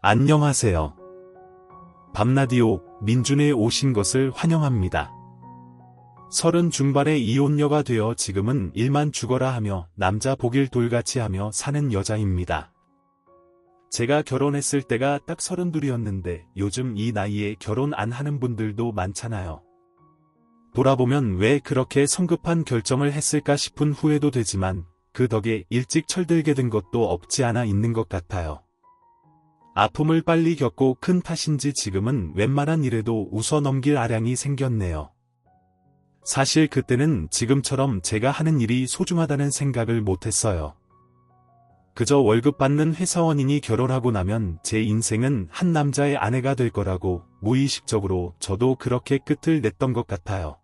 안녕하세요. 밤라디오 민준에 오신 것을 환영합니다. 30 중반의 이혼녀가 되어 지금은 일만 죽어라 하며 남자 보길 돌같이 하며 사는 여자입니다. 제가 결혼했을 때가 딱 32이었는데 요즘 이 나이에 결혼 안 하는 분들도 많잖아요. 돌아보면 왜 그렇게 성급한 결정을 했을까 싶은 후회도 되지만 그 덕에 일찍 철들게 된 것도 없지 않아 있는 것 같아요. 아픔을 빨리 겪고 큰 탓인지 지금은 웬만한 일에도 웃어넘길 아량이 생겼네요. 사실 그때는 지금처럼 제가 하는 일이 소중하다는 생각을 못했어요. 그저 월급 받는 회사원이니 결혼하고 나면 제 인생은 한 남자의 아내가 될 거라고 무의식적으로 저도 그렇게 끝을 냈던 것 같아요.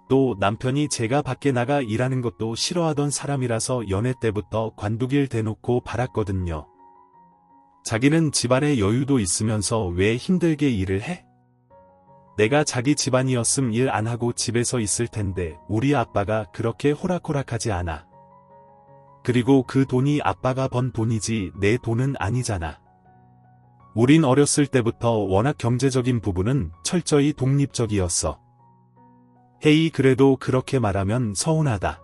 또 남편이 제가 밖에 나가 일하는 것도 싫어하던 사람이라서 연애 때부터 관두길 대놓고 바랐거든요. 자기는 집안에 여유도 있으면서 왜 힘들게 일을 해? 내가 자기 집안이었음 일 안 하고 집에서 있을 텐데 우리 아빠가 그렇게 호락호락하지 않아. 그리고 그 돈이 아빠가 번 돈이지 내 돈은 아니잖아. 우린 어렸을 때부터 워낙 경제적인 부분은 철저히 독립적이었어. 헤이 그래도 그렇게 말하면 서운하다.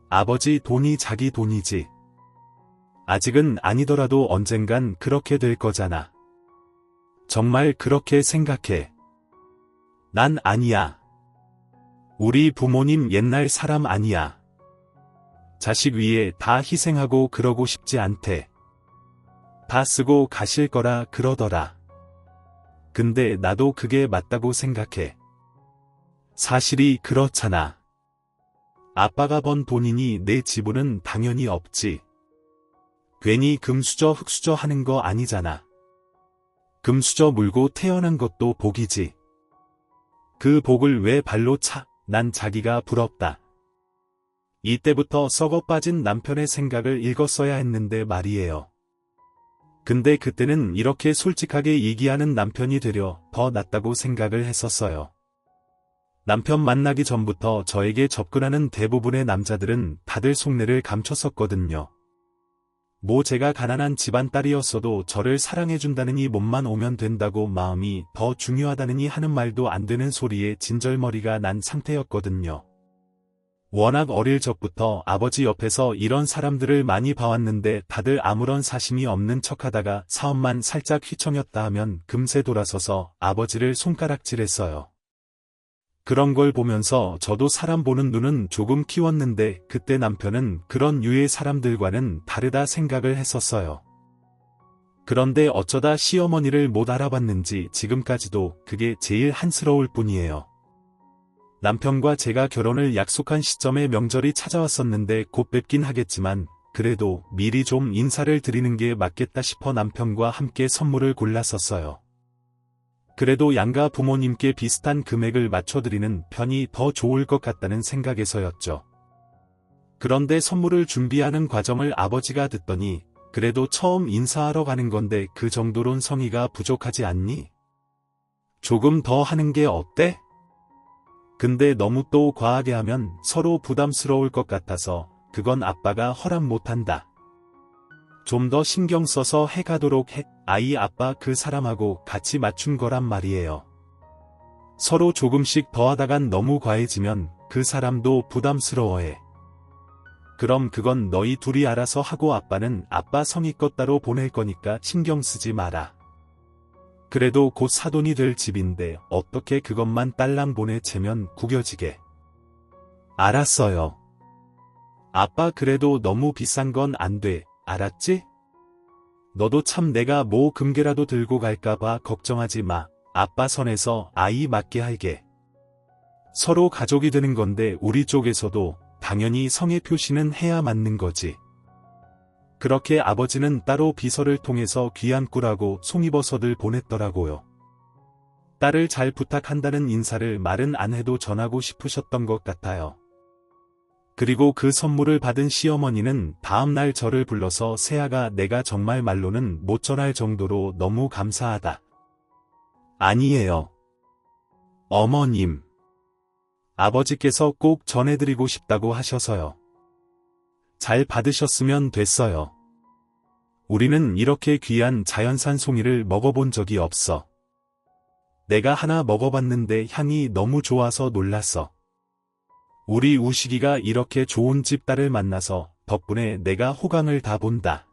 아버지 돈이 자기 돈이지. 아직은 아니더라도 언젠간 그렇게 될 거잖아. 정말 그렇게 생각해. 난 아니야. 우리 부모님 옛날 사람 아니야. 자식 위에 다 희생하고 그러고 싶지 않대. 다 쓰고 가실 거라 그러더라. 근데 나도 그게 맞다고 생각해. 사실이 그렇잖아. 아빠가 번 돈이니 내 지분은 당연히 없지. 괜히 금수저 흙수저 하는 거 아니잖아. 금수저 물고 태어난 것도 복이지. 그 복을 왜 발로 차? 난 자기가 부럽다. 이때부터 썩어 빠진 남편의 생각을 읽었어야 했는데 말이에요. 근데 그때는 이렇게 솔직하게 얘기하는 남편이 되려 더 낫다고 생각을 했었어요. 남편 만나기 전부터 저에게 접근하는 대부분의 남자들은 다들 속내를 감췄었거든요. 뭐 제가 가난한 집안 딸이었어도 저를 사랑해준다느니 몸만 오면 된다고 마음이 더 중요하다느니 하는 말도 안 되는 소리에 진절머리가 난 상태였거든요. 워낙 어릴 적부터 아버지 옆에서 이런 사람들을 많이 봐왔는데 다들 아무런 사심이 없는 척하다가 사업만 살짝 휘청였다 하면 금세 돌아서서 아버지를 손가락질했어요. 그런 걸 보면서 저도 사람 보는 눈은 조금 키웠는데 그때 남편은 그런 유의 사람들과는 다르다 생각을 했었어요. 그런데 어쩌다 시어머니를 못 알아봤는지 지금까지도 그게 제일 한스러울 뿐이에요. 남편과 제가 결혼을 약속한 시점에 명절이 찾아왔었는데 곧 뵙긴 하겠지만 그래도 미리 좀 인사를 드리는 게 맞겠다 싶어 남편과 함께 선물을 골랐었어요. 그래도 양가 부모님께 비슷한 금액을 맞춰드리는 편이 더 좋을 것 같다는 생각에서였죠. 그런데 선물을 준비하는 과정을 아버지가 듣더니 그래도 처음 인사하러 가는 건데 그 정도론 성의가 부족하지 않니? 조금 더 하는 게 어때? 근데 너무 또 과하게 하면 서로 부담스러울 것 같아서 그건 아빠가 허락 못한다. 좀 더 신경 써서 해가도록 해. 아이 아빠 그 사람하고 같이 맞춘 거란 말이에요. 서로 조금씩 더하다간 너무 과해지면 그 사람도 부담스러워해. 그럼 그건 너희 둘이 알아서 하고 아빠는 아빠 성의껏 따로 보낼 거니까 신경 쓰지 마라. 그래도 곧 사돈이 될 집인데 어떻게 그것만 딸랑 보내채면 구겨지게. 알았어요. 아빠 그래도 너무 비싼 건 안 돼. 알았지? 너도 참 내가 뭐 금괴라도 들고 갈까봐 걱정하지 마. 아빠 선에서 아이 맞게 할게. 서로 가족이 되는 건데 우리 쪽에서도 당연히 성의 표시는 해야 맞는 거지. 그렇게 아버지는 따로 비서를 통해서 귀한 꿀하고 송이버섯을 보냈더라고요. 딸을 잘 부탁한다는 인사를 말은 안 해도 전하고 싶으셨던 것 같아요. 그리고 그 선물을 받은 시어머니는 다음날 저를 불러서 새아가 내가 정말 말로는 못 전할 정도로 너무 감사하다. 아니에요. 어머님. 아버지께서 꼭 전해드리고 싶다고 하셔서요. 잘 받으셨으면 됐어요. 우리는 이렇게 귀한 자연산 송이를 먹어본 적이 없어. 내가 하나 먹어봤는데 향이 너무 좋아서 놀랐어. 우리 우식이가 이렇게 좋은 집 딸을 만나서 덕분에 내가 호강을 다 본다.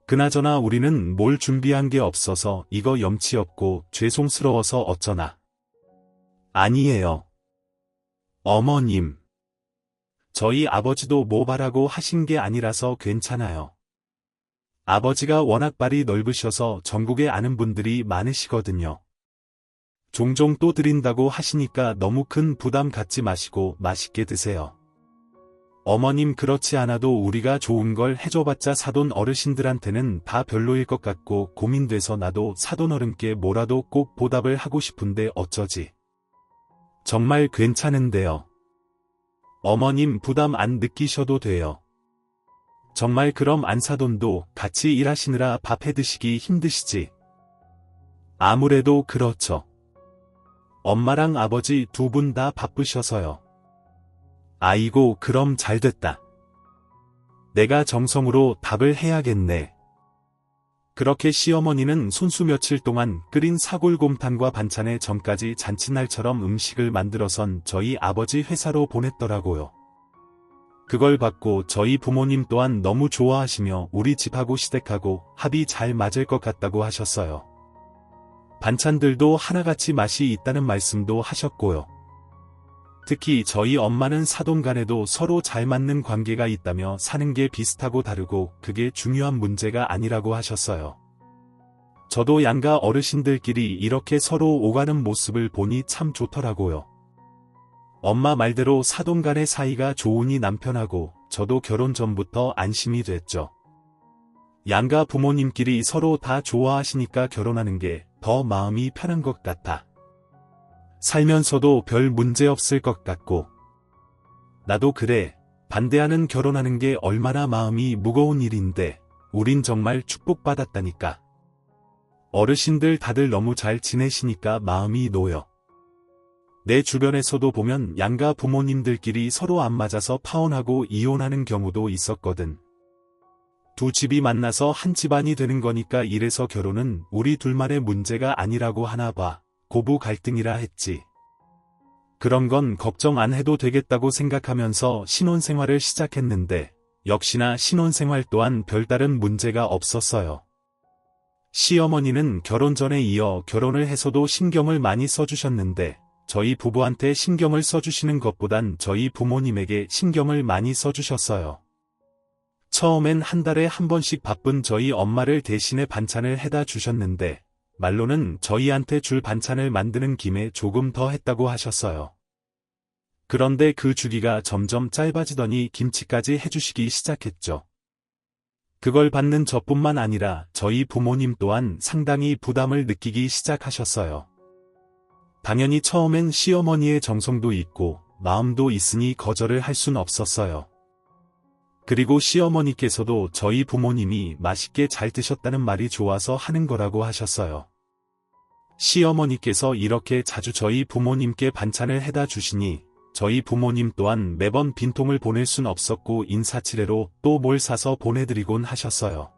그나저나 우리는 뭘 준비한 게 없어서 이거 염치 없고 죄송스러워서 어쩌나. 아니에요. 어머님. 저희 아버지도 뭐 바라고 하신 게 아니라서 괜찮아요. 아버지가 워낙 발이 넓으셔서 전국에 아는 분들이 많으시거든요. 종종 또 드린다고 하시니까 너무 큰 부담 갖지 마시고 맛있게 드세요. 어머님 그렇지 않아도 우리가 좋은 걸 해줘봤자 사돈 어르신들한테는 다 별로일 것 같고 고민돼서 나도 사돈 어른께 뭐라도 꼭 보답을 하고 싶은데 어쩌지. 정말 괜찮은데요. 어머님 부담 안 느끼셔도 돼요. 정말 그럼 안사돈도 같이 일하시느라 밥 해드시기 힘드시지? 아무래도 그렇죠. 엄마랑 아버지 두 분 다 바쁘셔서요. 아이고 그럼 잘됐다. 내가 정성으로 답을 해야겠네. 그렇게 시어머니는 손수 며칠 동안 끓인 사골곰탕과 반찬에 전까지 잔칫날처럼 음식을 만들어선 저희 아버지 회사로 보냈더라고요. 그걸 받고 저희 부모님 또한 너무 좋아하시며 우리 집하고 시댁하고 합이 잘 맞을 것 같다고 하셨어요. 반찬들도 하나같이 맛이 있다는 말씀도 하셨고요. 특히 저희 엄마는 사돈 간에도 서로 잘 맞는 관계가 있다며 사는 게 비슷하고 다르고 그게 중요한 문제가 아니라고 하셨어요. 저도 양가 어르신들끼리 이렇게 서로 오가는 모습을 보니 참 좋더라고요. 엄마 말대로 사돈 간의 사이가 좋으니 남편하고 저도 결혼 전부터 안심이 됐죠. 양가 부모님끼리 서로 다 좋아하시니까 결혼하는 게 더 마음이 편한 것 같아. 살면서도 별 문제 없을 것 같고. 나도 그래. 반대하는 결혼하는 게 얼마나 마음이 무거운 일인데 우린 정말 축복받았다니까. 어르신들 다들 너무 잘 지내시니까 마음이 놓여. 내 주변에서도 보면 양가 부모님들끼리 서로 안 맞아서 파혼하고 이혼하는 경우도 있었거든. 두 집이 만나서 한 집안이 되는 거니까 이래서 결혼은 우리 둘만의 문제가 아니라고 하나 봐. 고부 갈등이라 했지. 그런 건 걱정 안 해도 되겠다고 생각하면서 신혼생활을 시작했는데 역시나 신혼생활 또한 별다른 문제가 없었어요. 시어머니는 결혼 전에 이어 결혼을 해서도 신경을 많이 써주셨는데 저희 부부한테 신경을 써주시는 것보단 저희 부모님에게 신경을 많이 써주셨어요. 처음엔 한 달에 한 번씩 바쁜 저희 엄마를 대신해 반찬을 해다 주셨는데 말로는 저희한테 줄 반찬을 만드는 김에 조금 더 했다고 하셨어요. 그런데 그 주기가 점점 짧아지더니 김치까지 해주시기 시작했죠. 그걸 받는 저뿐만 아니라 저희 부모님 또한 상당히 부담을 느끼기 시작하셨어요. 당연히 처음엔 시어머니의 정성도 있고 마음도 있으니 거절을 할 순 없었어요. 그리고 시어머니께서도 저희 부모님이 맛있게 잘 드셨다는 말이 좋아서 하는 거라고 하셨어요. 시어머니께서 이렇게 자주 저희 부모님께 반찬을 해다 주시니 저희 부모님 또한 매번 빈통을 보낼 순 없었고 인사치레로 또 뭘 사서 보내드리곤 하셨어요.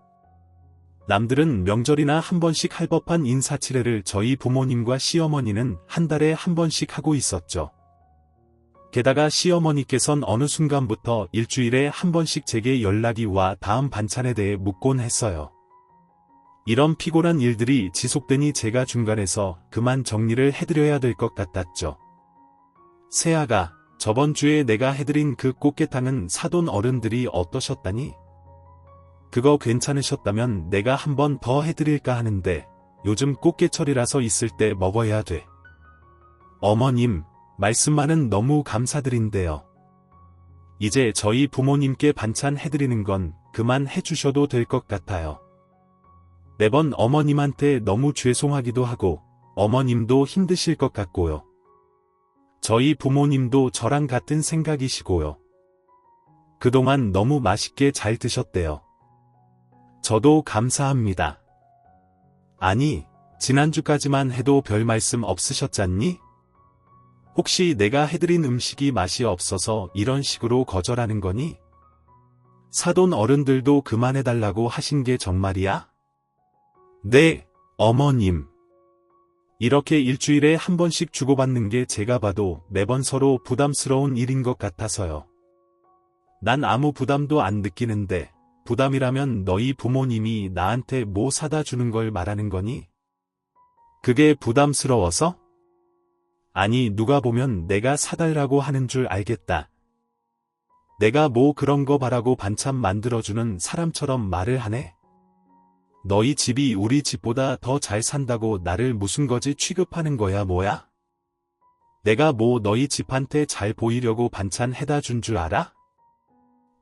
남들은 명절이나 한 번씩 할 법한 인사치레를 저희 부모님과 시어머니는 한 달에 한 번씩 하고 있었죠. 게다가 시어머니께선 어느 순간부터 일주일에 한 번씩 제게 연락이 와 다음 반찬에 대해 묻곤 했어요. 이런 피곤한 일들이 지속되니 제가 중간에서 그만 정리를 해드려야 될 것 같았죠. 세아가, 저번 주에 내가 해드린 그 꽃게탕은 사돈 어른들이 어떠셨다니? 그거 괜찮으셨다면 내가 한 번 더 해드릴까 하는데 요즘 꽃게철이라서 있을 때 먹어야 돼. 어머님, 말씀만은 너무 감사드린데요. 이제 저희 부모님께 반찬 해드리는 건 그만 해주셔도 될 것 같아요. 매번 어머님한테 너무 죄송하기도 하고 어머님도 힘드실 것 같고요. 저희 부모님도 저랑 같은 생각이시고요. 그동안 너무 맛있게 잘 드셨대요. 저도 감사합니다. 아니, 지난주까지만 해도 별 말씀 없으셨잖니? 혹시 내가 해드린 음식이 맛이 없어서 이런 식으로 거절하는 거니? 사돈 어른들도 그만해달라고 하신 게 정말이야? 네, 어머님. 이렇게 일주일에 한 번씩 주고받는 게 제가 봐도 매번 서로 부담스러운 일인 것 같아서요. 난 아무 부담도 안 느끼는데 부담이라면 너희 부모님이 나한테 뭐 사다 주는 걸 말하는 거니? 그게 부담스러워서? 아니 누가 보면 내가 사달라고 하는 줄 알겠다. 내가 뭐 그런 거 바라고 반찬 만들어주는 사람처럼 말을 하네? 너희 집이 우리 집보다 더 잘 산다고 나를 무슨 거지 취급하는 거야 뭐야? 내가 뭐 너희 집한테 잘 보이려고 반찬 해다 준 줄 알아?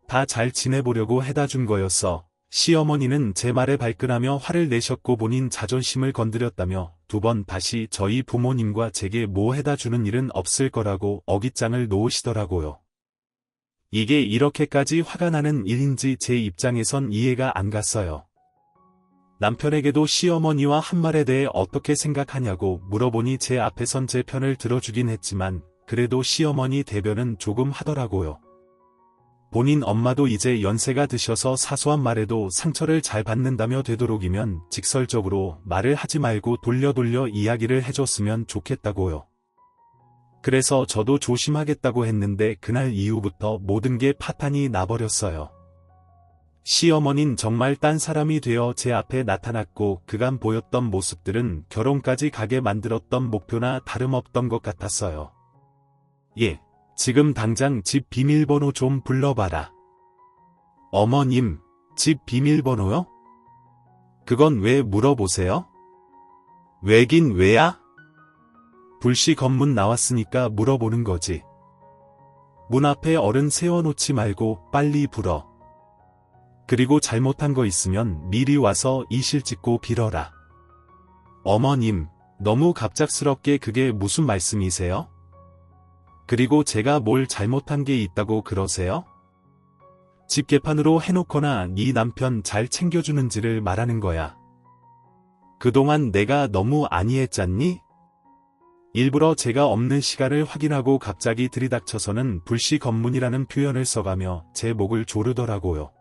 다 잘 지내보려고 해다 준 거였어. 시어머니는 제 말에 발끈하며 화를 내셨고 본인 자존심을 건드렸다며 두 번 다시 저희 부모님과 제게 뭐 해다 주는 일은 없을 거라고 어깃장을 놓으시더라고요. 이게 이렇게까지 화가 나는 일인지 제 입장에선 이해가 안 갔어요. 남편에게도 시어머니와 한 말에 대해 어떻게 생각하냐고 물어보니 제 앞에선 제 편을 들어주긴 했지만 그래도 시어머니 대변은 조금 하더라고요. 본인 엄마도 이제 연세가 드셔서 사소한 말에도 상처를 잘 받는다며 되도록이면 직설적으로 말을 하지 말고 돌려 이야기를 해줬으면 좋겠다고요. 그래서 저도 조심하겠다고 했는데 그날 이후부터 모든 게 파탄이 나버렸어요. 시어머닌 정말 딴 사람이 되어 제 앞에 나타났고 그간 보였던 모습들은 결혼까지 가게 만들었던 목표나 다름없던 것 같았어요. 예, 지금 당장 집 비밀번호 좀 불러봐라. 어머님, 집 비밀번호요? 그건 왜 물어보세요? 왜긴 왜야? 불시 검문 나왔으니까 물어보는 거지. 문 앞에 어른 세워놓지 말고 빨리 불어. 그리고 잘못한 거 있으면 미리 와서 이실 찍고 빌어라. 어머님, 너무 갑작스럽게 그게 무슨 말씀이세요? 그리고 제가 뭘 잘못한 게 있다고 그러세요? 집 개판으로 해놓거나 네 남편 잘 챙겨주는지를 말하는 거야. 그동안 내가 너무 안이했잖니? 일부러 제가 없는 시간을 확인하고 갑자기 들이닥쳐서는 불시 검문이라는 표현을 써가며 제 목을 조르더라고요.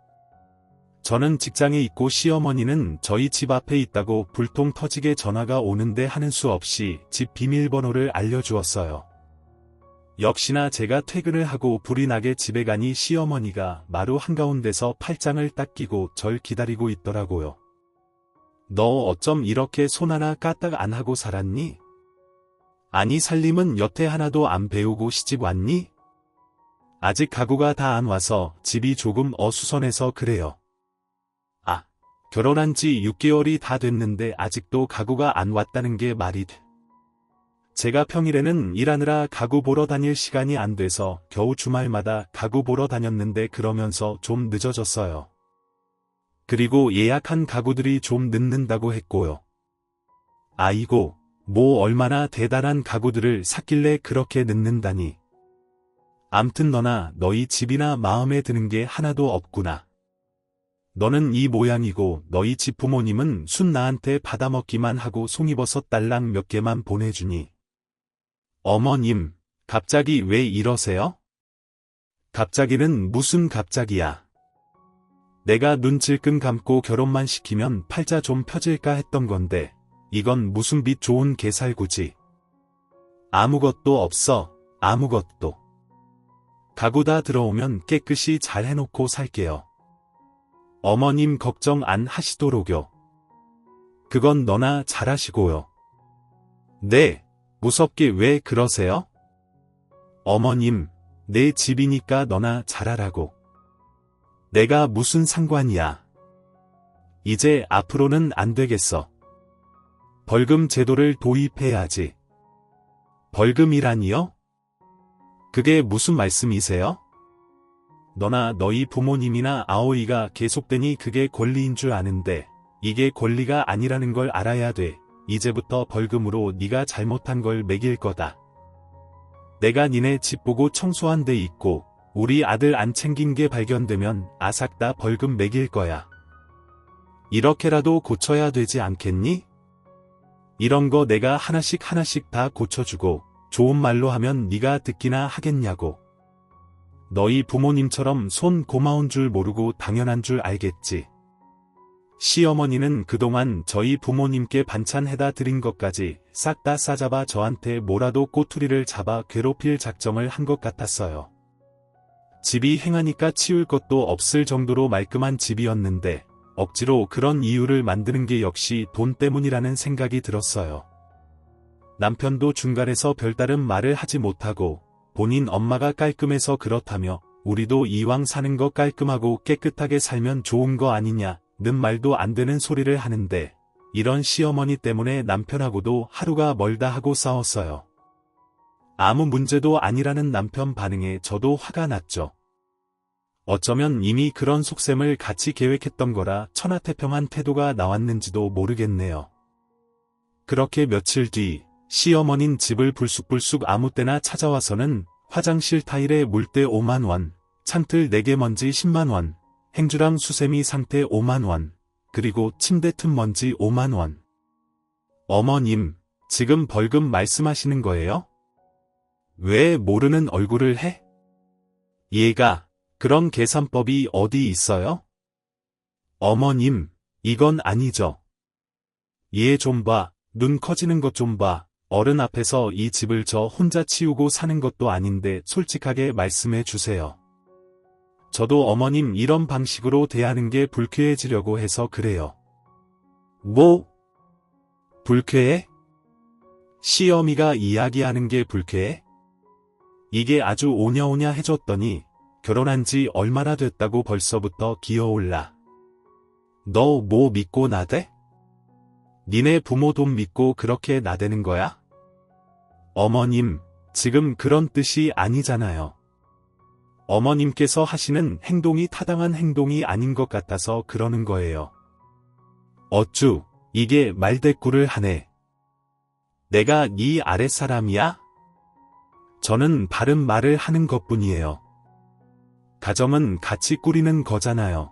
저는 직장에 있고 시어머니는 저희 집 앞에 있다고 불통 터지게 전화가 오는데 하는 수 없이 집 비밀번호를 알려주었어요. 역시나 제가 퇴근을 하고 불이 나게 집에 가니 시어머니가 마루 한가운데서 팔짱을 딱 끼고 절 기다리고 있더라고요. 너 어쩜 이렇게 손 하나 까딱 안 하고 살았니? 아니 살림은 여태 하나도 안 배우고 시집 왔니? 아직 가구가 다 안 와서 집이 조금 어수선해서 그래요. 아, 결혼한 지 6개월이 다 됐는데 아직도 가구가 안 왔다는 게 말이 돼. 제가 평일에는 일하느라 가구 보러 다닐 시간이 안 돼서 겨우 주말마다 가구 보러 다녔는데 그러면서 좀 늦어졌어요. 그리고 예약한 가구들이 좀 늦는다고 했고요. 아이고, 뭐 얼마나 대단한 가구들을 샀길래 그렇게 늦는다니. 암튼 너나 너희 집이나 마음에 드는 게 하나도 없구나. 너는 이 모양이고 너희 집 부모님은 순 나한테 받아먹기만 하고 송이버섯 달랑 몇 개만 보내주니. 어머님, 갑자기 왜 이러세요? 갑자기는 무슨 갑자기야. 내가 눈 질끈 감고 결혼만 시키면 팔자 좀 펴질까 했던 건데 이건 무슨 빛 좋은 개살구지. 아무것도 없어, 아무것도. 가구 다 들어오면 깨끗이 잘 해놓고 살게요. 어머님 걱정 안 하시도록요. 그건 너나 잘하시고요. 네. 무섭게 왜 그러세요? 어머님, 내 집이니까 너나 잘하라고. 내가 무슨 상관이야. 이제 앞으로는 안 되겠어. 벌금 제도를 도입해야지. 벌금이라니요? 그게 무슨 말씀이세요? 너나 너희 부모님이나 아오이가 계속되니 그게 권리인 줄 아는데 이게 권리가 아니라는 걸 알아야 돼. 이제부터 벌금으로 네가 잘못한 걸 매길 거다. 내가 니네 집 보고 청소한 데 있고 우리 아들 안 챙긴 게 발견되면 아삭 다 벌금 매길 거야. 이렇게라도 고쳐야 되지 않겠니? 이런 거 내가 하나씩 다 고쳐주고 좋은 말로 하면 네가 듣기나 하겠냐고. 너희 부모님처럼 손 고마운 줄 모르고 당연한 줄 알겠지. 시어머니는 그동안 저희 부모님께 반찬 해다 드린 것까지 싹 다 싸잡아 저한테 뭐라도 꼬투리를 잡아 괴롭힐 작정을 한 것 같았어요. 집이 행하니까 치울 것도 없을 정도로 말끔한 집이었는데 억지로 그런 이유를 만드는 게 역시 돈 때문이라는 생각이 들었어요. 남편도 중간에서 별다른 말을 하지 못하고 본인 엄마가 깔끔해서 그렇다며 우리도 이왕 사는 거 깔끔하고 깨끗하게 살면 좋은 거 아니냐 는 말도 안 되는 소리를 하는데 이런 시어머니 때문에 남편하고도 하루가 멀다 하고 싸웠어요. 아무 문제도 아니라는 남편 반응에 저도 화가 났죠. 어쩌면 이미 그런 속셈을 같이 계획했던 거라 천하태평한 태도가 나왔는지도 모르겠네요. 그렇게 며칠 뒤 시어머닌 집을 불쑥불쑥 아무 때나 찾아와서는 화장실 타일에 물때 5만 원, 창틀 4개 먼지 10만 원, 행주랑 수세미 상태 5만 원, 그리고 침대 틈 먼지 5만 원. 어머님, 지금 벌금 말씀하시는 거예요? 왜 모르는 얼굴을 해? 얘가 그런 계산법이 어디 있어요? 어머님, 이건 아니죠. 얘 좀 봐, 눈 커지는 것 좀 봐. 어른 앞에서 이 집을 저 혼자 치우고 사는 것도 아닌데 솔직하게 말씀해 주세요. 저도 어머님 이런 방식으로 대하는 게 불쾌해지려고 해서 그래요. 뭐? 불쾌해? 시어미가 이야기하는 게 불쾌해? 이게 아주 오냐오냐 해줬더니 결혼한 지 얼마나 됐다고 벌써부터 기어올라. 너 뭐 믿고 나대? 니네 부모 돈 믿고 그렇게 나대는 거야? 어머님, 지금 그런 뜻이 아니잖아요. 어머님께서 하시는 행동이 타당한 행동이 아닌 것 같아서 그러는 거예요. 어쭈, 이게 말대꾸를 하네. 내가 네 아랫사람이야? 저는 바른 말을 하는 것뿐이에요. 가정은 같이 꾸리는 거잖아요.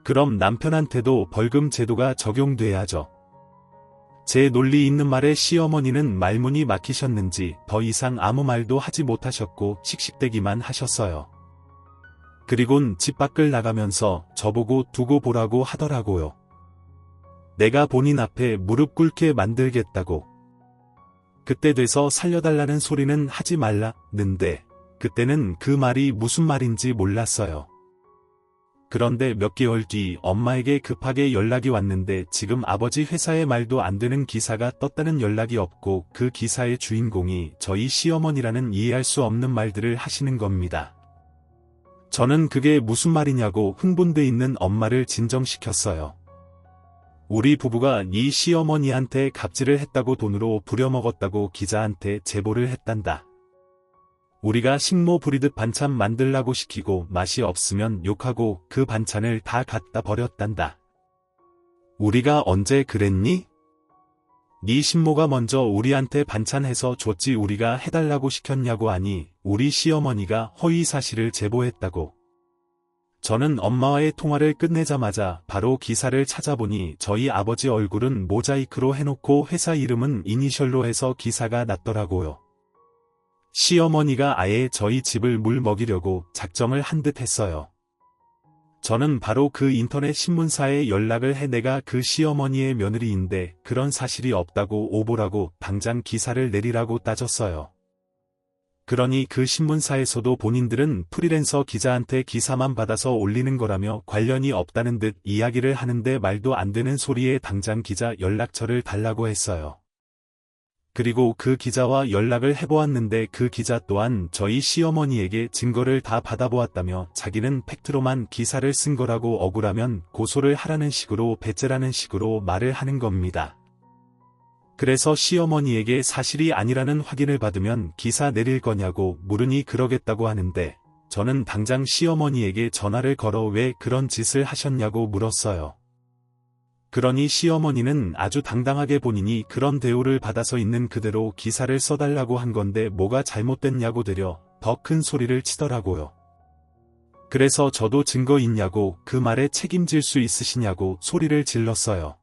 그럼 남편한테도 벌금 제도가 적용돼야죠. 제 논리 있는 말에 시어머니는 말문이 막히셨는지 더 이상 아무 말도 하지 못하셨고 씩씩대기만 하셨어요. 그리곤 집 밖을 나가면서 저보고 두고 보라고 하더라고요. 내가 본인 앞에 무릎 꿇게 만들겠다고. 그때 돼서 살려달라는 소리는 하지 말라는데 그때는 그 말이 무슨 말인지 몰랐어요. 그런데 몇 개월 뒤 엄마에게 급하게 연락이 왔는데 지금 아버지 회사에 말도 안 되는 기사가 떴다는 연락이 없고 그 기사의 주인공이 저희 시어머니라는 이해할 수 없는 말들을 하시는 겁니다. 저는 그게 무슨 말이냐고 흥분돼 있는 엄마를 진정시켰어요. 우리 부부가 네 시어머니한테 갑질을 했다고 돈으로 부려먹었다고 기자한테 제보를 했단다. 우리가 식모 부리듯 반찬 만들라고 시키고 맛이 없으면 욕하고 그 반찬을 다 갖다 버렸단다. 우리가 언제 그랬니? 네 신모가 먼저 우리한테 반찬해서 줬지 우리가 해달라고 시켰냐고 하니 우리 시어머니가 허위 사실을 제보했다고. 저는 엄마와의 통화를 끝내자마자 바로 기사를 찾아보니 저희 아버지 얼굴은 모자이크로 해놓고 회사 이름은 이니셜로 해서 기사가 났더라고요. 시어머니가 아예 저희 집을 물 먹이려고 작정을 한 듯 했어요. 저는 바로 그 인터넷 신문사에 연락을 해 내가 그 시어머니의 며느리인데 그런 사실이 없다고 오보라고 당장 기사를 내리라고 따졌어요. 그러니 그 신문사에서도 본인들은 프리랜서 기자한테 기사만 받아서 올리는 거라며 관련이 없다는 듯 이야기를 하는데 말도 안 되는 소리에 당장 기자 연락처를 달라고 했어요. 그리고 그 기자와 연락을 해보았는데 그 기자 또한 저희 시어머니에게 증거를 다 받아보았다며 자기는 팩트로만 기사를 쓴 거라고 억울하면 고소를 하라는 식으로 배째라는 식으로 말을 하는 겁니다. 그래서 시어머니에게 사실이 아니라는 확인을 받으면 기사 내릴 거냐고 물으니 그러겠다고 하는데 저는 당장 시어머니에게 전화를 걸어 왜 그런 짓을 하셨냐고 물었어요. 그러니 시어머니는 아주 당당하게 본인이 그런 대우를 받아서 있는 그대로 기사를 써달라고 한 건데 뭐가 잘못됐냐고 되려 더 큰 소리를 치더라고요. 그래서 저도 증거 있냐고 그 말에 책임질 수 있으시냐고 소리를 질렀어요.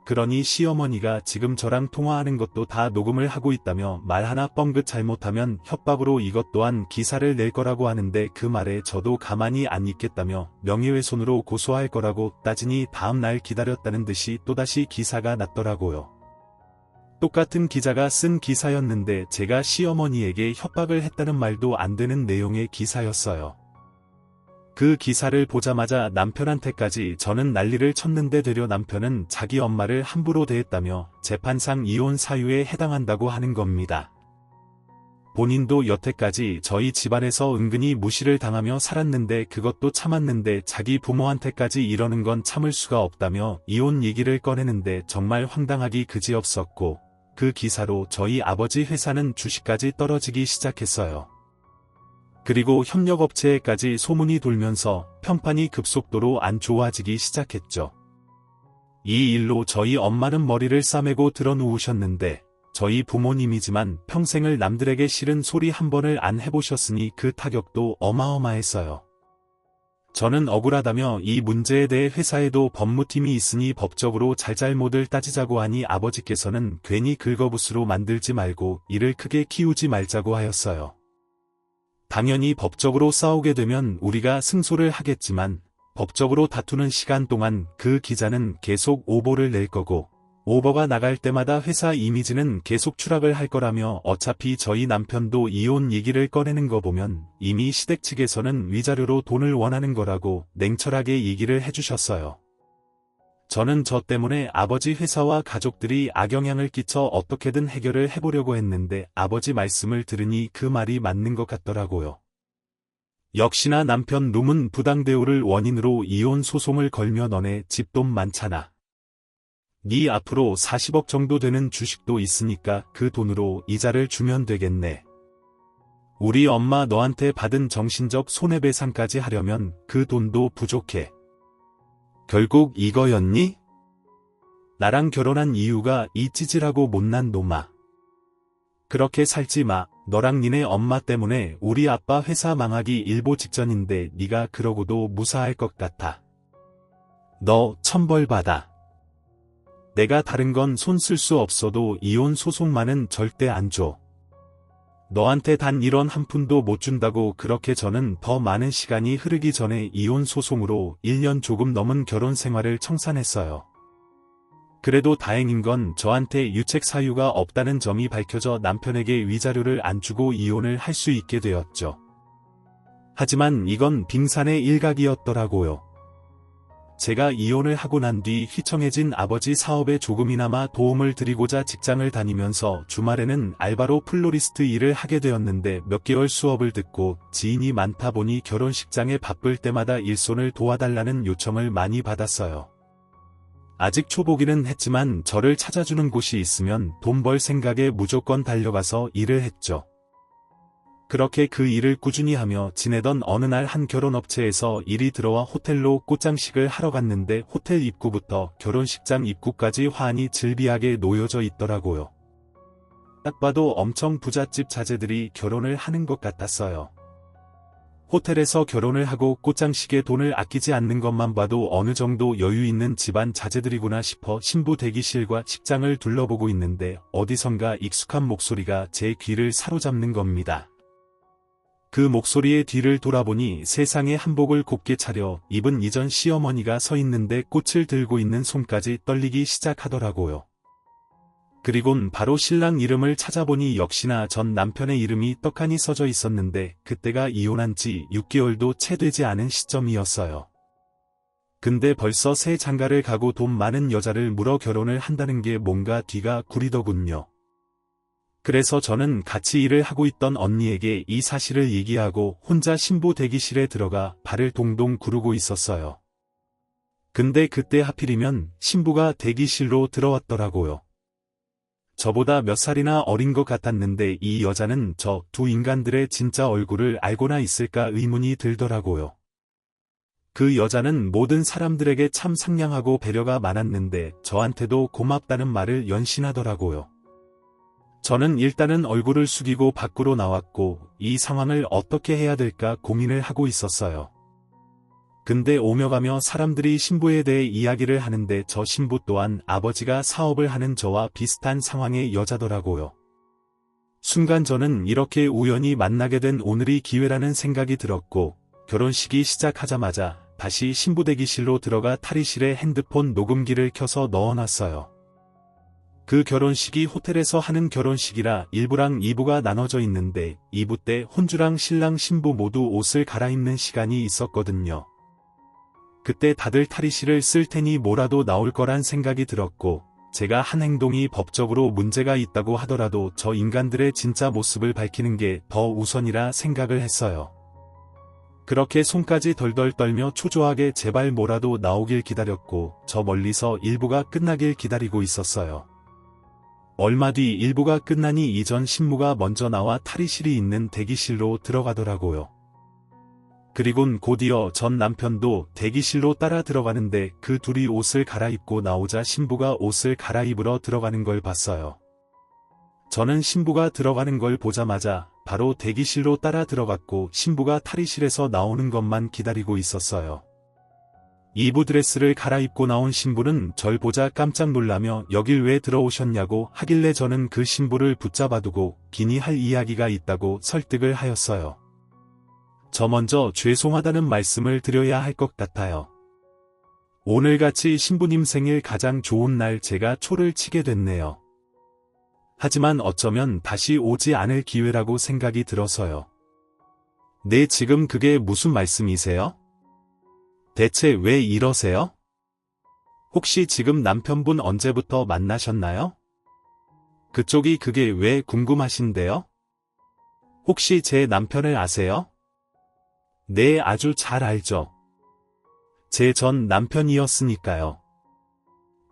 그러니 시어머니가 지금 저랑 통화하는 것도 다 녹음을 하고 있다며 말 하나 뻥긋 잘못하면 협박으로 이것 또한 기사를 낼 거라고 하는데 그 말에 저도 가만히 안 있겠다며 명예훼손으로 고소할 거라고 따지니 다음 날 기다렸다는 듯이 또다시 기사가 났더라고요. 똑같은 기자가 쓴 기사였는데 제가 시어머니에게 협박을 했다는 말도 안 되는 내용의 기사였어요. 그 기사를 보자마자 남편한테까지 저는 난리를 쳤는데 되려 남편은 자기 엄마를 함부로 대했다며 재판상 이혼 사유에 해당한다고 하는 겁니다. 본인도 여태까지 저희 집안에서 은근히 무시를 당하며 살았는데 그것도 참았는데 자기 부모한테까지 이러는 건 참을 수가 없다며 이혼 얘기를 꺼내는데 정말 황당하기 그지없었고 그 기사로 저희 아버지 회사는 주식까지 떨어지기 시작했어요. 그리고 협력업체에까지 소문이 돌면서 평판이 급속도로 안 좋아지기 시작했죠. 이 일로 저희 엄마는 머리를 싸매고 드러누우셨는데 저희 부모님이지만 평생을 남들에게 싫은 소리 한 번을 안 해보셨으니 그 타격도 어마어마했어요. 저는 억울하다며 이 문제에 대해 회사에도 법무팀이 있으니 법적으로 잘잘못을 따지자고 하니 아버지께서는 괜히 긁어부스로 만들지 말고 일을 크게 키우지 말자고 하였어요. 당연히 법적으로 싸우게 되면 우리가 승소를 하겠지만 법적으로 다투는 시간 동안 그 기자는 계속 오보를 낼 거고 오보가 나갈 때마다 회사 이미지는 계속 추락을 할 거라며 어차피 저희 남편도 이혼 얘기를 꺼내는 거 보면 이미 시댁 측에서는 위자료로 돈을 원하는 거라고 냉철하게 얘기를 해주셨어요. 저는 저 때문에 아버지 회사와 가족들이 악영향을 끼쳐 어떻게든 해결을 해보려고 했는데 아버지 말씀을 들으니 그 말이 맞는 것 같더라고요. 역시나 남편 룸은 부당대우를 원인으로 이혼 소송을 걸며 너네 집 돈 많잖아. 네 앞으로 40억 정도 되는 주식도 있으니까 그 돈으로 이자를 주면 되겠네. 우리 엄마 너한테 받은 정신적 손해배상까지 하려면 그 돈도 부족해. 결국 이거였니? 나랑 결혼한 이유가 이 찌질하고 못난 놈아. 그렇게 살지 마. 너랑 니네 엄마 때문에 우리 아빠 회사 망하기 일보 직전인데 네가 그러고도 무사할 것 같아. 너 천벌 받아. 내가 다른 건 손 쓸 수 없어도 이혼 소송만은 절대 안 줘. 너한테 단 1원 한 푼도 못 준다고 그렇게 저는 더 많은 시간이 흐르기 전에 이혼 소송으로 1년 조금 넘은 결혼 생활을 청산했어요. 그래도 다행인 건 저한테 유책 사유가 없다는 점이 밝혀져 남편에게 위자료를 안 주고 이혼을 할 수 있게 되었죠. 하지만 이건 빙산의 일각이었더라고요. 제가 이혼을 하고 난 뒤 휘청해진 아버지 사업에 조금이나마 도움을 드리고자 직장을 다니면서 주말에는 알바로 플로리스트 일을 하게 되었는데 몇 개월 수업을 듣고 지인이 많다 보니 결혼식장에 바쁠 때마다 일손을 도와달라는 요청을 많이 받았어요. 아직 초보기는 했지만 저를 찾아주는 곳이 있으면 돈 벌 생각에 무조건 달려가서 일을 했죠. 그렇게 그 일을 꾸준히 하며 지내던 어느 날 한 결혼업체에서 일이 들어와 호텔로 꽃장식을 하러 갔는데 호텔 입구부터 결혼식장 입구까지 화환이 즐비하게 놓여져 있더라고요. 딱 봐도 엄청 부잣집 자제들이 결혼을 하는 것 같았어요. 호텔에서 결혼을 하고 꽃장식에 돈을 아끼지 않는 것만 봐도 어느 정도 여유 있는 집안 자제들이구나 싶어 신부 대기실과 식장을 둘러보고 있는데 어디선가 익숙한 목소리가 제 귀를 사로잡는 겁니다. 그 목소리의 뒤를 돌아보니 세상에 한복을 곱게 차려 입은 이전 시어머니가 서 있는데 꽃을 들고 있는 손까지 떨리기 시작하더라고요. 그리곤 바로 신랑 이름을 찾아보니 역시나 전 남편의 이름이 떡하니 써져 있었는데 그때가 이혼한 지 6개월도 채 되지 않은 시점이었어요. 근데 벌써 새 장가를 가고 돈 많은 여자를 물어 결혼을 한다는 게 뭔가 뒤가 구리더군요. 그래서 저는 같이 일을 하고 있던 언니에게 이 사실을 얘기하고 혼자 신부 대기실에 들어가 발을 동동 구르고 있었어요. 근데 그때 하필이면 신부가 대기실로 들어왔더라고요. 저보다 몇 살이나 어린 것 같았는데 이 여자는 저 두 인간들의 진짜 얼굴을 알고나 있을까 의문이 들더라고요. 그 여자는 모든 사람들에게 참 상냥하고 배려가 많았는데 저한테도 고맙다는 말을 연신하더라고요. 저는 일단은 얼굴을 숙이고 밖으로 나왔고 이 상황을 어떻게 해야 될까 고민을 하고 있었어요. 근데 오며 가며 사람들이 신부에 대해 이야기를 하는데 저 신부 또한 아버지가 사업을 하는 저와 비슷한 상황의 여자더라고요. 순간 저는 이렇게 우연히 만나게 된 오늘이 기회라는 생각이 들었고, 결혼식이 시작하자마자 다시 신부 대기실로 들어가 탈의실에 핸드폰 녹음기를 켜서 넣어놨어요. 그 결혼식이 호텔에서 하는 결혼식이라 1부랑 2부가 나눠져 있는데 2부 때 혼주랑 신랑 신부 모두 옷을 갈아입는 시간이 있었거든요. 그때 다들 탈의실을 쓸 테니 뭐라도 나올 거란 생각이 들었고, 제가 한 행동이 법적으로 문제가 있다고 하더라도 저 인간들의 진짜 모습을 밝히는 게 더 우선이라 생각을 했어요. 그렇게 손까지 덜덜 떨며 초조하게 제발 뭐라도 나오길 기다렸고, 저 멀리서 1부가 끝나길 기다리고 있었어요. 얼마 뒤 1부가 끝나니 이전 신부가 먼저 나와 탈의실이 있는 대기실로 들어가더라고요. 그리곤 곧이어 전 남편도 대기실로 따라 들어가는데 그 둘이 옷을 갈아입고 나오자 신부가 옷을 갈아입으러 들어가는 걸 봤어요. 저는 신부가 들어가는 걸 보자마자 바로 대기실로 따라 들어갔고 신부가 탈의실에서 나오는 것만 기다리고 있었어요. 2부 드레스를 갈아입고 나온 신부는 절 보자 깜짝 놀라며 여길 왜 들어오셨냐고 하길래 저는 그 신부를 붙잡아두고 긴히 할 이야기가 있다고 설득을 하였어요. 저 먼저 죄송하다는 말씀을 드려야 할 것 같아요. 오늘같이 신부님 생일 가장 좋은 날 제가 초를 치게 됐네요. 하지만 어쩌면 다시 오지 않을 기회라고 생각이 들어서요. 네, 지금 그게 무슨 말씀이세요? 대체 왜 이러세요? 혹시 지금 남편분 언제부터 만나셨나요? 그쪽이 그게 왜 궁금하신데요? 혹시 제 남편을 아세요? 네, 아주 잘 알죠. 제 전 남편이었으니까요.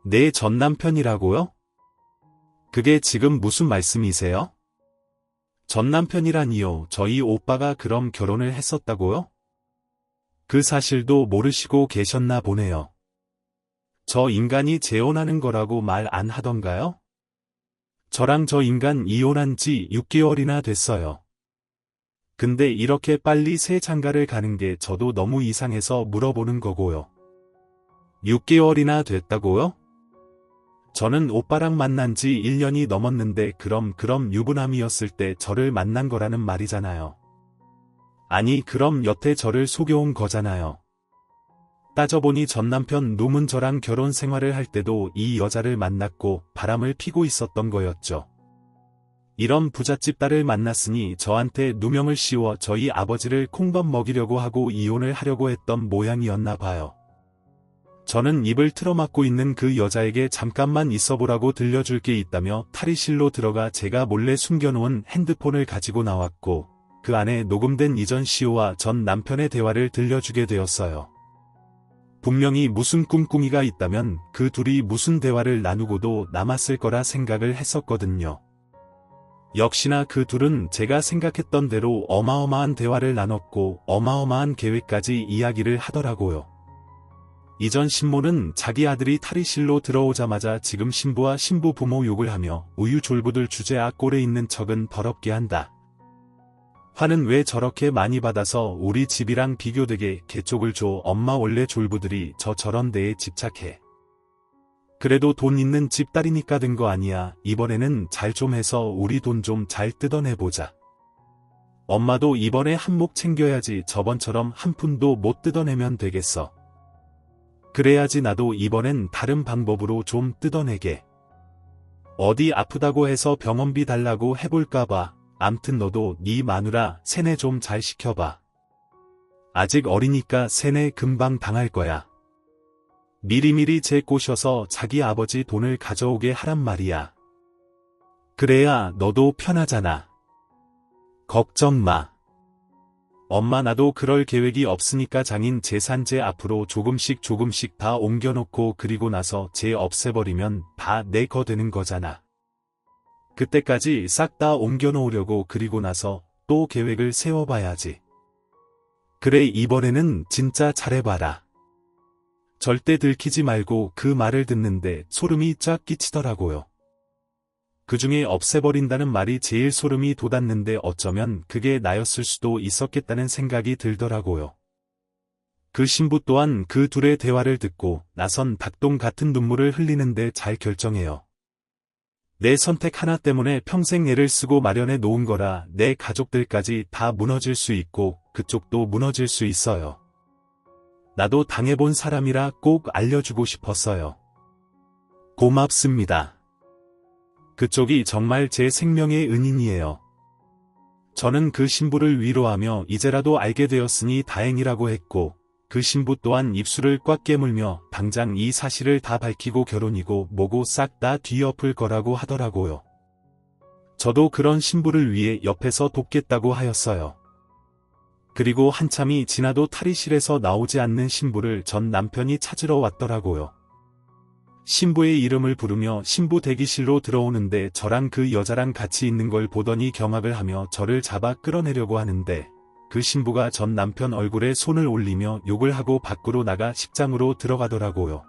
네, 전 남편이라고요? 그게 지금 무슨 말씀이세요? 전 남편이라니요. 저희 오빠가 그럼 결혼을 했었다고요? 그 사실도 모르시고 계셨나 보네요. 저 인간이 재혼하는 거라고 말 안 하던가요? 저랑 저 인간 이혼한 지 6개월이나 됐어요. 근데 이렇게 빨리 새 장가를 가는 게 저도 너무 이상해서 물어보는 거고요. 6개월이나 됐다고요? 저는 오빠랑 만난 지 1년이 넘었는데 그럼 유부남이었을 때 저를 만난 거라는 말이잖아요. 아니, 그럼 여태 저를 속여온 거잖아요. 따져보니 전 남편 놈은 저랑 결혼 생활을 할 때도 이 여자를 만났고 바람을 피고 있었던 거였죠. 이런 부잣집 딸을 만났으니 저한테 누명을 씌워 저희 아버지를 콩밥 먹이려고 하고 이혼을 하려고 했던 모양이었나 봐요. 저는 입을 틀어막고 있는 그 여자에게 잠깐만 있어보라고 들려줄 게 있다며 탈의실로 들어가 제가 몰래 숨겨놓은 핸드폰을 가지고 나왔고 그 안에 녹음된 이전 시호와 전 남편의 대화를 들려주게 되었어요. 분명히 무슨 꿍꿍이가 있다면 그 둘이 무슨 대화를 나누고도 남았을 거라 생각을 했었거든요. 역시나 그 둘은 제가 생각했던 대로 어마어마한 대화를 나눴고 어마어마한 계획까지 이야기를 하더라고요. 이전 신모는 자기 아들이 탈의실로 들어오자마자 지금 신부와 신부 부모 욕을 하며 우유 졸부들 주제아 꼴에 있는 척은 더럽게 한다. 화는 왜 저렇게 많이 받아서 우리 집이랑 비교되게 개쪽을 줘. 엄마 원래 졸부들이 저런 데에 집착해. 그래도 돈 있는 집 딸이니까 된 거 아니야. 이번에는 잘 좀 해서 우리 돈 좀 잘 뜯어내보자. 엄마도 이번에 한몫 챙겨야지. 저번처럼 한 푼도 못 뜯어내면 되겠어. 그래야지 나도 이번엔 다른 방법으로 좀 뜯어내게. 어디 아프다고 해서 병원비 달라고 해볼까봐. 암튼 너도 네 마누라 세뇌 좀 잘 시켜봐. 아직 어리니까 세뇌 금방 당할 거야. 미리미리 재 꼬셔서 자기 아버지 돈을 가져오게 하란 말이야. 그래야 너도 편하잖아. 걱정 마. 엄마 나도 그럴 계획이 없으니까 장인 재산제 앞으로 조금씩 다 옮겨놓고 그리고 나서 재 없애버리면 다 내 거 되는 거잖아. 그때까지 싹 다 옮겨놓으려고 그리고 나서 또 계획을 세워봐야지. 그래 이번에는 진짜 잘해봐라. 절대 들키지 말고 그 말을 듣는데 소름이 쫙 끼치더라고요. 그중에 없애버린다는 말이 제일 소름이 돋았는데 어쩌면 그게 나였을 수도 있었겠다는 생각이 들더라고요. 그 신부 또한 그 둘의 대화를 듣고 나선 닭똥 같은 눈물을 흘리는데 잘 결정해요. 내 선택 하나 때문에 평생 애를 쓰고 마련해 놓은 거라 내 가족들까지 다 무너질 수 있고 그쪽도 무너질 수 있어요. 나도 당해본 사람이라 꼭 알려주고 싶었어요. 고맙습니다. 그쪽이 정말 제 생명의 은인이에요. 저는 그 신부를 위로하며 이제라도 알게 되었으니 다행이라고 했고 그 신부 또한 입술을 꽉 깨물며 당장 이 사실을 다 밝히고 결혼이고 뭐고 싹 다 뒤엎을 거라고 하더라고요. 저도 그런 신부를 위해 옆에서 돕겠다고 하였어요. 그리고 한참이 지나도 탈의실에서 나오지 않는 신부를 전 남편이 찾으러 왔더라고요. 신부의 이름을 부르며 신부 대기실로 들어오는데 저랑 그 여자랑 같이 있는 걸 보더니 경악을 하며 저를 잡아 끌어내려고 하는데 그 신부가 전 남편 얼굴에 손을 올리며 욕을 하고 밖으로 나가 식장으로 들어가더라고요.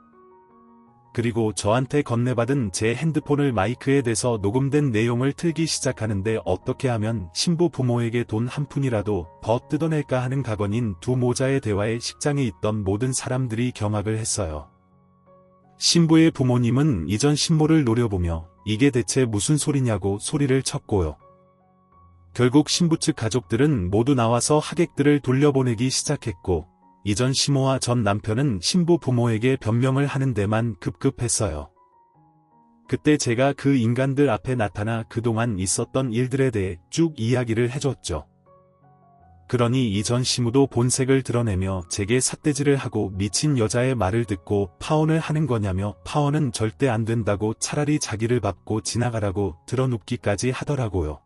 그리고 저한테 건네받은 제 핸드폰을 마이크에 대서 녹음된 내용을 틀기 시작하는데 어떻게 하면 신부 부모에게 돈 한 푼이라도 더 뜯어낼까 하는 각원인 두 모자의 대화에 식장에 있던 모든 사람들이 경악을 했어요. 신부의 부모님은 이전 신모를 노려보며 이게 대체 무슨 소리냐고 소리를 쳤고요. 결국 신부 측 가족들은 모두 나와서 하객들을 돌려보내기 시작했고 이전 신모와 전 남편은 신부 부모에게 변명을 하는 데만 급급했어요. 그때 제가 그 인간들 앞에 나타나 그동안 있었던 일들에 대해 쭉 이야기를 해줬죠. 그러니 이전 신부도 본색을 드러내며 제게 삿대질을 하고 미친 여자의 말을 듣고 파혼을 하는 거냐며 파혼은 절대 안 된다고 차라리 자기를 밟고 지나가라고 드러눕기까지 하더라고요.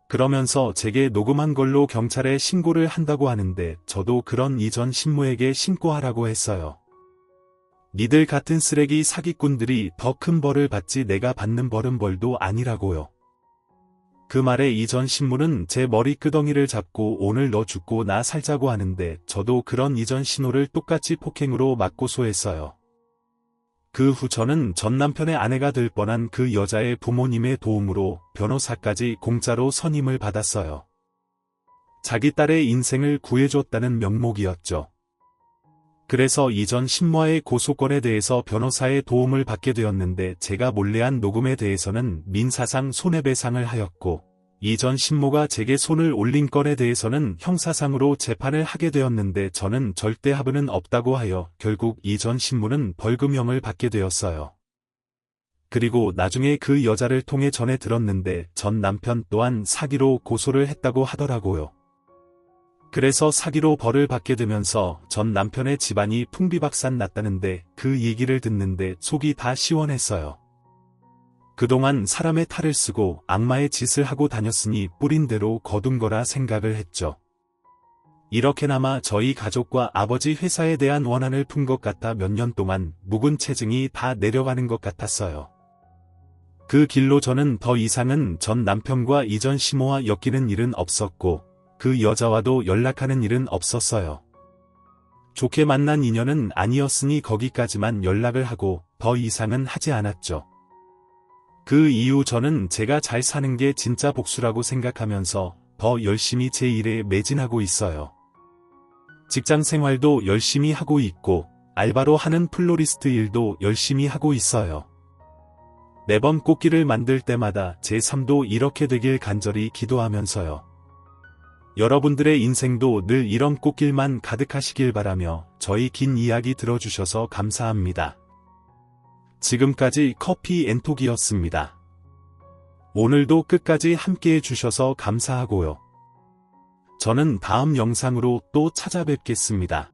그러면서 제게 녹음한 걸로 경찰에 신고를 한다고 하는데 저도 그런 이전 신부에게 신고하라고 했어요. 니들 같은 쓰레기 사기꾼들이 더 큰 벌을 받지 내가 받는 벌은 벌도 아니라고요. 그 말에 이전 신부는 제 머리 끄덩이를 잡고 오늘 너 죽고 나 살자고 하는데 저도 그런 이전 신호를 똑같이 폭행으로 맞고소했어요. 그 후 저는 전 남편의 아내가 될 뻔한 그 여자의 부모님의 도움으로 변호사까지 공짜로 선임을 받았어요. 자기 딸의 인생을 구해줬다는 명목이었죠. 그래서 이전 신모와의 고소건에 대해서 변호사의 도움을 받게 되었는데 제가 몰래한 녹음에 대해서는 민사상 손해배상을 하였고 이전 신모가 제게 손을 올린 건에 대해서는 형사상으로 재판을 하게 되었는데 저는 절대 합의는 없다고 하여 결국 이전 신모는 벌금형을 받게 되었어요. 그리고 나중에 그 여자를 통해 전해 들었는데 전 남편 또한 사기로 고소를 했다고 하더라고요. 그래서 사기로 벌을 받게 되면서 전 남편의 집안이 풍비박산 났다는데 그 얘기를 듣는데 속이 다 시원했어요. 그동안 사람의 탈을 쓰고 악마의 짓을 하고 다녔으니 뿌린 대로 거둔 거라 생각을 했죠. 이렇게나마 저희 가족과 아버지 회사에 대한 원한을 푼 것 같아 몇 년 동안 묵은 체증이 다 내려가는 것 같았어요. 그 길로 저는 더 이상은 전 남편과 이전 신모와 엮이는 일은 없었고 그 여자와도 연락하는 일은 없었어요. 좋게 만난 인연은 아니었으니 거기까지만 연락을 하고 더 이상은 하지 않았죠. 그 이후 저는 제가 잘 사는 게 진짜 복수라고 생각하면서 더 열심히 제 일에 매진하고 있어요. 직장 생활도 열심히 하고 있고 알바로 하는 플로리스트 일도 열심히 하고 있어요. 매번 꽃길을 만들 때마다 제 삶도 이렇게 되길 간절히 기도하면서요. 여러분들의 인생도 늘 이런 꽃길만 가득하시길 바라며 저희 긴 이야기 들어주셔서 감사합니다. 지금까지 커피 앤톡이었습니다. 오늘도 끝까지 함께해 주셔서 감사하고요. 저는 다음 영상으로 또 찾아뵙겠습니다.